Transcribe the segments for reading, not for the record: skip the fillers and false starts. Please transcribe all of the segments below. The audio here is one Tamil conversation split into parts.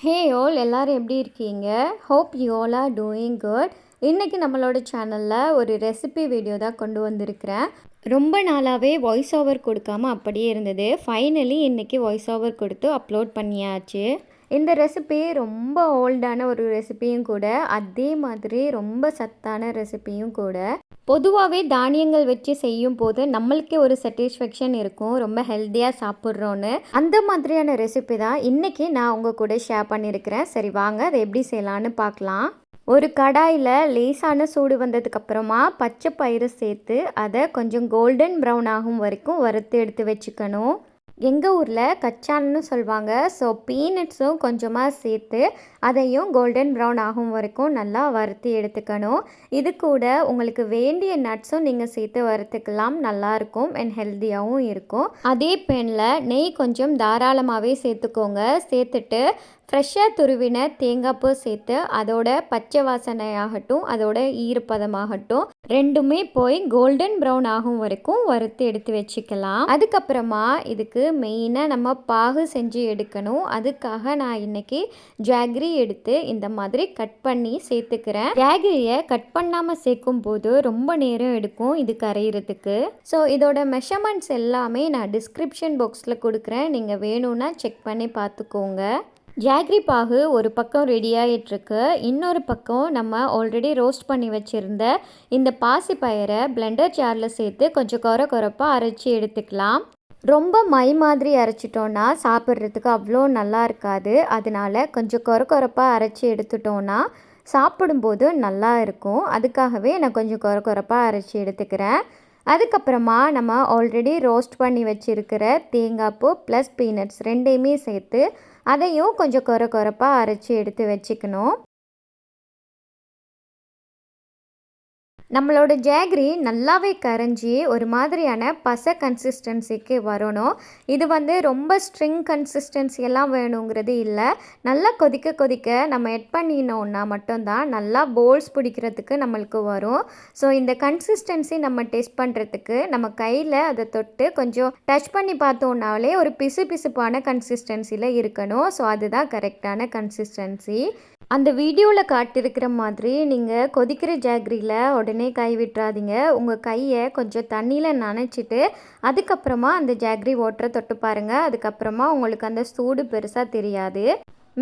ஹே ஆல் எல்லாரும் எப்படி இருக்கீங்க? Hope you all are doing good. இன்றைக்கி நம்மளோட சேனலில் ஒரு ரெசிபி வீடியோ தான் கொண்டு வந்திருக்கிறேன். ரொம்ப நாளாகவே வாய்ஸ் ஓவர் கொடுக்காம அப்படியே இருந்தது. ஃபைனலி இன்றைக்கி வாய்ஸ் ஓவர் கொடுத்து அப்லோட் பண்ணியாச்சு. இந்த ரெசிபி ரொம்ப ஓல்டான ஒரு ரெசிபியும் கூட, அதே மாதிரி ரொம்ப சத்தான ரெசிபியும் கூட. பொதுவாகவே தானியங்கள் வச்சு செய்யும் போது நம்மளுக்கே ஒரு சாட்டிஸ்ஃபேக்ஷன் இருக்கும், ரொம்ப ஹெல்த்தியாக சாப்பிட்றோன்னு. அந்த மாதிரியான ரெசிபி தான் இன்றைக்கி நான் உங்கள் கூட ஷேர் பண்ணியிருக்கிறேன். சரி வாங்க அதை எப்படி செய்யலான்னு பார்க்கலாம். ஒரு கடாயில் லேசான சூடு வந்ததுக்கப்புறமா பச்சை பயிறு சேர்த்து அதை கொஞ்சம் கோல்டன் ப்ரௌன் ஆகும் வரைக்கும் வறுத்து எடுத்து வச்சுக்கணும். எங்கள் ஊரில் கச்சான்னு சொல்லுவாங்க. ஸோ பீனட்ஸும் கொஞ்சமாக சேர்த்து அதையும் கோல்டன் ப்ரௌன் ஆகும் வரைக்கும் நல்லா வறுத்து எடுத்துக்கணும். இது கூட உங்களுக்கு வேண்டிய நட்ஸும் நீங்கள் சேர்த்து வறுத்துக்கலாம், நல்லாயிருக்கும் அண்ட் ஹெல்த்தியாகவும் இருக்கும். அதே பேனில் நெய் கொஞ்சம் தாராளமாகவே சேர்த்துக்கோங்க. சேர்த்துட்டு ஃப்ரெஷ்ஷாக துருவின தேங்காய் பூ சேர்த்து அதோட பச்சை வாசனையாகட்டும் அதோட ஈரப்பதமாகட்டும் ரெண்டுமே போய் கோல்டன் ப்ரௌன் ஆகும் வரைக்கும் வறுத்து எடுத்து வச்சுக்கலாம். அதுக்கப்புறமா இதுக்கு மெயினாக நம்ம பாகு செஞ்சு எடுக்கணும். அதுக்காக நான் இன்னைக்கு ஜாகரி எடுத்து இந்த மாதிரி கட் பண்ணி சேர்த்துக்கிறேன். ஜாகரியை கட் பண்ணாமல் சேர்க்கும் போது ரொம்ப நேரம் எடுக்கும் இது கரையிறதுக்கு. ஸோ இதோட மெஷர்மெண்ட்ஸ் எல்லாமே நான் டிஸ்கிரிப்ஷன் பாக்ஸில் கொடுக்குறேன், நீங்கள் வேணும்னா செக் பண்ணி பார்த்துக்கோங்க. ஜாகரி பாகு ஒரு பக்கம் ரெடி ஆகிட்டுருக்கு. இன்னொரு பக்கம் நம்ம ஆல்ரெடி ரோஸ்ட் பண்ணி வச்சுருந்த இந்த பாசிப்பயிரை பிளெண்டர் ஜாரில் சேர்த்து கொஞ்சம் கொரப்பாக அரைச்சி எடுத்துக்கலாம். ரொம்ப மை மாதிரி அரைச்சிட்டோன்னா சாப்பிட்றதுக்கு அவ்வளோ நல்லா இருக்காது. அதனால கொஞ்சம் கொரப்பாக அரைச்சி எடுத்துட்டோன்னா சாப்பிடும்போது நல்லா இருக்கும். அதுக்காகவே நான் கொஞ்சம் கொரப்பாக அரைச்சி எடுத்துக்கிறேன். அதுக்கப்புறமா நம்ம ஆல்ரெடி ரோஸ்ட் பண்ணி வச்சுருக்கிற தேங்காய் பூ ப்ளஸ் பீனட்ஸ் ரெண்டையுமே சேர்த்து அதையும் கொஞ்சம் கொரப்பாக அரைச்சி எடுத்து வச்சுக்கணும். நம்மளோட ஜாகரி நல்லாவே கரைஞ்சி ஒரு மாதிரியான பசை கன்சிஸ்டன்சிக்கு வரணும். இது ரொம்ப ஸ்ட்ரிங் கன்சிஸ்டன்சி எல்லாம் வேணுங்கிறது இல்லை. நல்லா கொதிக்க நம்ம எட் பண்ணினோன்னா மட்டும்தான் நல்லா போல்ஸ் பிடிக்கிறதுக்கு நம்மளுக்கு வரும். ஸோ இந்த கன்சிஸ்டன்சி நம்ம டெஸ்ட் பண்ணுறதுக்கு நம்ம கையில் அதை தொட்டு கொஞ்சம் டச் பண்ணி பார்த்தோன்னாலே ஒரு பிசுப்பான கன்சிஸ்டன்சியில் இருக்கணும். ஸோ அதுதான் கரெக்டான கன்சிஸ்டன்சி. அந்த வீடியோவில் காட்டியிருக்கிற மாதிரி நீங்கள் கொதிக்கிற ஜாகரியில் உடனே கை விட்டுறாதீங்க. உங்கள் கையை கொஞ்சம் தண்ணியில் நனைச்சிட்டு அதுக்கப்புறமா அந்த ஜாகரி வாட்டரை தொட்டு பாருங்கள். அதுக்கப்புறமா உங்களுக்கு அந்த சூடு பெருசாக தெரியாது.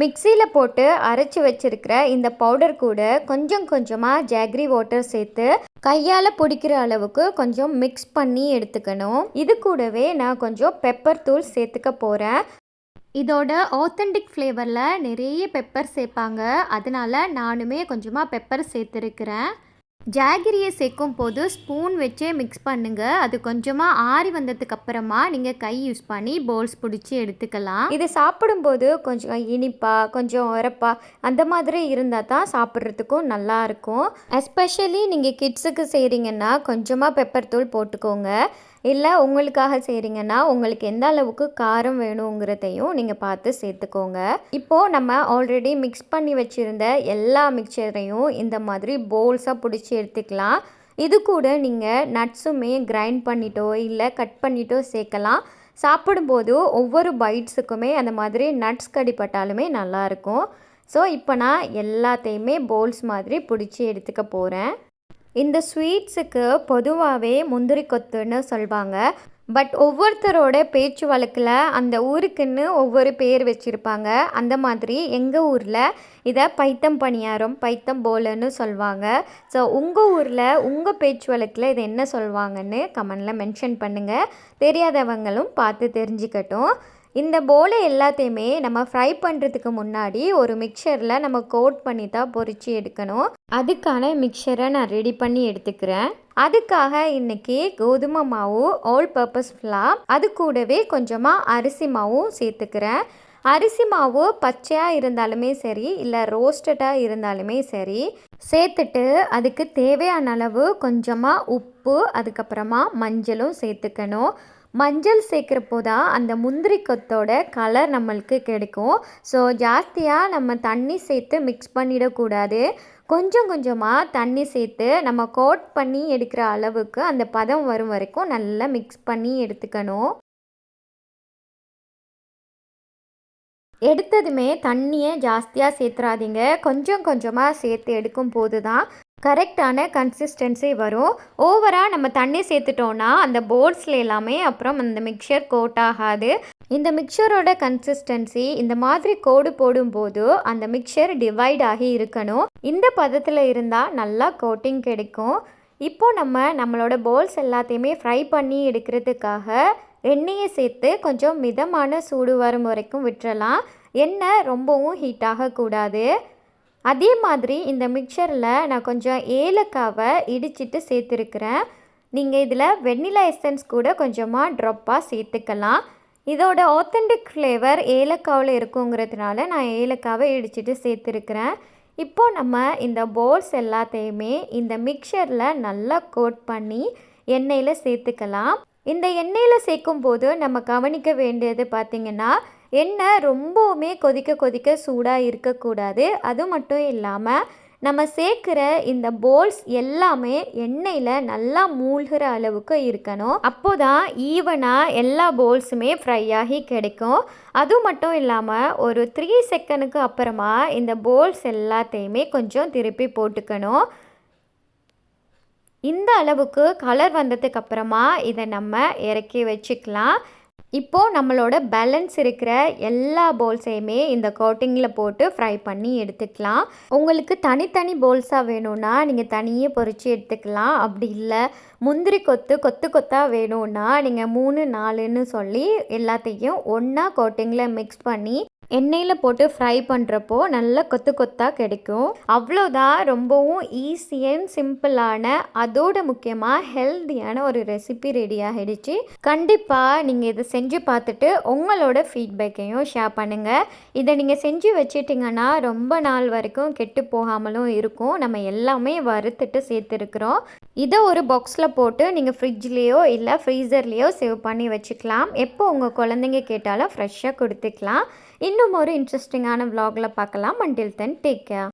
மிக்சியில் போட்டு அரைச்சி வச்சுருக்கிற இந்த பவுடர் கூட கொஞ்சமாக ஜாகரி வாட்டர் சேர்த்து கையால் பிடிக்கிற அளவுக்கு கொஞ்சம் மிக்ஸ் பண்ணி எடுத்துக்கணும். இது கூடவே நான் கொஞ்சம் பெப்பர் தூள் சேர்த்துக்க போகிறேன். இதோட ஆத்தென்டிக் ஃப்ளேவரில் நிறைய பெப்பர் சேர்ப்பாங்க, அதனால் நானுமே கொஞ்சமாக பெப்பர் சேர்த்துருக்கிறேன். ஜாகரியை சேர்க்கும் போது ஸ்பூன் வச்சே மிக்ஸ் பண்ணுங்கள். அது கொஞ்சமாக ஆறி வந்ததுக்கப்புறமா நீங்கள் கை யூஸ் பண்ணி போல்ஸ் பிடிச்சி எடுத்துக்கலாம். இது சாப்பிடும்போது கொஞ்சம் இனிப்பாக கொஞ்சம் உரப்பாக அந்த மாதிரி இருந்தால் தான் சாப்பிட்றதுக்கும் நல்லாயிருக்கும். எஸ்பெஷலி நீங்கள் கிட்ஸுக்கு செய்கிறீங்கன்னா கொஞ்சமாக பெப்பர் தூள் போட்டுக்கோங்க. இல்லை உங்களுக்காக செய்கிறீங்கன்னா உங்களுக்கு எந்த அளவுக்கு காரம் வேணுங்கிறதையும் நீங்கள் பார்த்து சேர்த்துக்கோங்க. இப்போது நம்ம ஆல்ரெடி மிக்ஸ் பண்ணி வச்சுருந்த எல்லா மிக்சரையும் இந்த மாதிரி போல்ஸாக பிடிச்சி எடுத்துக்கலாம். இது கூட நீங்கள் நட்ஸுமே கிரைண்ட் பண்ணிட்டோ இல்லை கட் பண்ணிட்டோ சேர்க்கலாம். சாப்பிடும்போது ஒவ்வொரு பைட்ஸுக்குமே அந்த மாதிரி நட்ஸ் கடிப்பட்டாலுமே நல்லாயிருக்கும். ஸோ இப்போ நான் எல்லாத்தையுமே போல்ஸ் மாதிரி பிடிச்சி எடுத்துக்க போகிறேன். இந்த ஸ்வீட்ஸுக்கு பொதுவாகவே முந்திரி கொத்துன்னு சொல்லுவாங்க. பட் ஒவ்வொருத்தரோட பேச்சு வழக்கில் அந்த ஊருக்குன்னு ஒவ்வொரு பேர் வச்சுருப்பாங்க. அந்த மாதிரி எங்கள் ஊரில் இதை பைத்தம் பணியாரம் பைத்தம் போலன்னு சொல்லுவாங்க. ஸோ உங்கள் ஊரில் உங்கள் பேச்சு வழக்கில் இதை என்ன சொல்லுவாங்கன்னு கமெண்டில் மென்ஷன் பண்ணுங்கள். தெரியாதவங்களும் பார்த்து தெரிஞ்சுக்கட்டும். இந்த போலை எல்லாத்தையுமே நம்ம ஃப்ரை பண்ணுறதுக்கு முன்னாடி ஒரு மிக்சரில் நம்ம கோட் பண்ணி தான் பொரித்து எடுக்கணும். அதுக்கான மிக்சரை நான் ரெடி பண்ணி எடுத்துக்கிறேன். அதுக்காக இன்றைக்கி கோதுமை மாவு ஆல் பர்பஸ் ஃப்ளார் அது கூடவே கொஞ்சமாக அரிசி மாவும் சேர்த்துக்கிறேன். அரிசி மாவு பச்சையாக இருந்தாலுமே சரி இல்லை ரோஸ்டடாக இருந்தாலுமே சரி சேர்த்துட்டு அதுக்கு தேவையான அளவு கொஞ்சமாக உப்பு அதுக்கப்புறமா மஞ்சளும் சேர்த்துக்கணும். மஞ்சள் சேர்க்குறப்போ தான் அந்த முந்திரி கொத்தோட கலர் நம்மளுக்கு கிடைக்கும். ஸோ ஜாஸ்தியாக நம்ம தண்ணி சேர்த்து மிக்ஸ் பண்ணிடக்கூடாது. கொஞ்சமாக தண்ணி சேர்த்து நம்ம கோட் பண்ணி எடுக்கிற அளவுக்கு அந்த பதம் வரும் வரைக்கும் நல்லா மிக்ஸ் பண்ணி எடுத்துக்கணும். எடுத்ததுமே தண்ணியை ஜாஸ்தியாக சேர்த்துறாதீங்க. கொஞ்சம் கொஞ்சமாக சேர்த்து எடுக்கும் போது தான் கரெக்டான கன்சிஸ்டன்சி வரும். ஓவராக நம்ம தண்ணி சேர்த்துட்டோன்னா அந்த போல்ஸில் எல்லாமே அப்புறம் அந்த மிக்சர் கோட் ஆகாது. இந்த மிக்சரோட கன்சிஸ்டன்சி இந்த மாதிரி கோடு போடும்போது அந்த மிக்சர் டிவைட் ஆகி இருக்கணும். இந்த பதத்தில் இருந்தால் நல்லா கோட்டிங் கிடைக்கும். இப்போது நம்மளோட போல்ஸ் எல்லாத்தையுமே ஃப்ரை பண்ணி எடுக்கிறதுக்காக எண்ணெயை சேர்த்து கொஞ்சம் மிதமான சூடு வரும் வரைக்கும் விட்டுறலாம். எண்ணெய் ரொம்பவும் ஹீட் ஆகக்கூடாது. அதே மாதிரி இந்த மிக்சரில் நான் கொஞ்சம் ஏலக்காவை இடிச்சிட்டு சேர்த்துருக்கிறேன். நீங்கள் இதில் வெண்ணிலா எசன்ஸ் கூட கொஞ்சமாக ட்ராப்பாக சேர்த்துக்கலாம். இதோட ஆத்தென்டிக் ஃப்ளேவர் ஏலக்காவில் இருக்குங்கிறதுனால நான் ஏலக்காவை இடிச்சிட்டு சேர்த்துருக்கிறேன். இப்போது நம்ம இந்த போல்ஸ் எல்லாத்தையுமே இந்த மிக்சரில் நல்லா கோட் பண்ணி எண்ணெயில் சேர்த்துக்கலாம். இந்த எண்ணெயில் சேர்க்கும்போது நம்ம கவனிக்க வேண்டியது பார்த்திங்கன்னா, எண்ணெய் ரொம்பவுமே கொதிக்க கொதிக்க சூடாக இருக்கக்கூடாது. அது மட்டும் இல்லாமல் நம்ம சேர்க்குற இந்த போல்ஸ் எல்லாமே எண்ணெயில் நல்லா மூழ்கிற அளவுக்கு இருக்கணும். அப்போ தான் ஈவனாக எல்லா போல்ஸுமே ஃப்ரை ஆகி கிடைக்கும். அது மட்டும் இல்லாமல் ஒரு 3 செகண்டுக்கு அப்புறமா இந்த போல்ஸ் எல்லாத்தையுமே கொஞ்சம் திருப்பி போட்டுக்கணும். இந்த அளவுக்கு கலர் வந்ததுக்கு அப்புறமா இதை நம்ம இறக்கி வச்சுக்கலாம். இப்போது நம்மளோட பேலன்ஸ் இருக்கிற எல்லா போல்ஸையுமே இந்த கோட்டிங்கில் போட்டு ஃப்ரை பண்ணி எடுத்துக்கலாம். உங்களுக்கு தனித்தனி போல்ஸாக வேணும்னா நீங்கள் தனியே பொரித்து எடுத்துக்கலாம். அப்படி இல்லை முந்திரி கொத்து கொத்தாக வேணும்னா நீங்கள் 3 4ன்னு சொல்லி எல்லாத்தையும் ஒன்றா கோட்டிங்கில் மிக்ஸ் பண்ணி எண்ணெயில் போட்டு ஃப்ரை பண்ணுறப்போ நல்லா கொத்தாக கிடைக்கும். அவ்வளோதான், ரொம்பவும் ஈஸி அண்ட் சிம்பிளான அதோட முக்கியமாக ஹெல்த்தியான ஒரு ரெசிபி ரெடி ஆகிடுச்சு. கண்டிப்பாக நீங்கள் இதை செஞ்சு பார்த்துட்டு உங்களோட ஃபீட்பேக்கையும் ஷேர் பண்ணுங்கள். இதை நீங்கள் செஞ்சு வச்சிட்டிங்கன்னா ரொம்ப நாள் வரைக்கும் கெட்டு போகாமலும் இருக்கும். நம்ம எல்லாமே வறுத்துட்டு சேர்த்துருக்குறோம். இதை ஒரு பாக்ஸில் போட்டு நீங்கள் ஃப்ரிட்ஜ்லேயோ இல்லை ஃப்ரீசர்லேயோ சேவ் பண்ணி வச்சுக்கலாம். எப்போ உங்கள் குழந்தைங்க கேட்டாலும் ஃப்ரெஷ்ஷாக கொடுத்துக்கலாம். இன்னும் ஒரு இன்ட்ரெஸ்டிங்கான vlogல பார்க்கலாம். until then take care.